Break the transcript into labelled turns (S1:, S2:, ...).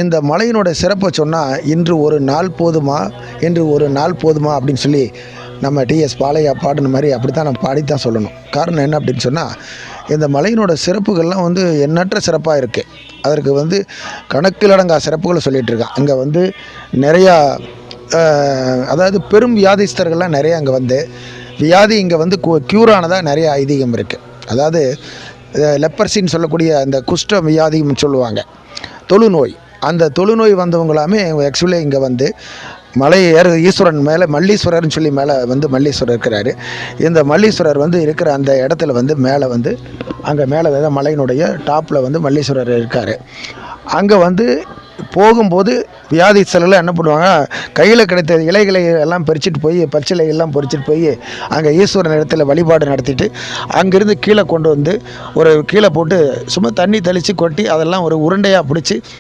S1: இந்த மலையினோட சிறப்பை சொன்னால் இன்று ஒரு நாள் போதுமா அப்படின்னு சொல்லி நம்ம டிஎஸ் பாலையா பாடின மாதிரி அப்படி தான் நம்ம பாடித்தான் சொல்லணும். காரணம் என்ன அப்படின்னு சொன்னால், இந்த மலையினோட சிறப்புகள்லாம் எண்ணற்ற சிறப்பாக இருக்குது. அதற்கு கணக்கிலடங்கா சிறப்புகளை சொல்லிகிட்டு இருக்கான். அங்கே நிறையா அதாவது பெரும் வியாதிஸ்தர்கள்லாம் நிறைய அங்கே வியாதி இங்கே க்யூர் ஆனதாக நிறைய ஐதீகம் இருக்குது. அதாவது லெப்பர்சின்னு சொல்லக்கூடிய அந்த குஷ்ட வியாதின்னு சொல்லுவாங்க, தொழுநோய். அந்த தொழுநோய் வந்தவங்களாமே ஆக்சுவலி இங்கே மலை ஈஸ்வரன் மேலே மல்லீஸ்வரர்னு சொல்லி மேலே மல்லீஸ்வரர் இருக்கிறாரு. இந்த மல்லீஸ்வரர் இருக்கிற அந்த இடத்துல மேலே அங்கே மேலே மலையினுடைய டாப்பில் மல்லீஸ்வரர் இருக்கார். அங்கே போகும்போது வியாதிஸ்தர்கள் என்ன பண்ணுவாங்க, கையில் கிடைத்த இலைகளை எல்லாம் பறிச்சுட்டு போய் பச்சிலை எல்லாம் பறிச்சுட்டு போய் அங்கே ஈஸ்வரன் இடத்துல வழிபாடு நடத்திட்டு அங்கேருந்து கீழே கொண்டு ஒரு கீழே போட்டு சும்மா தண்ணி தெளித்து கொட்டி அதெல்லாம் ஒரு உருண்டையாக பிடிச்சி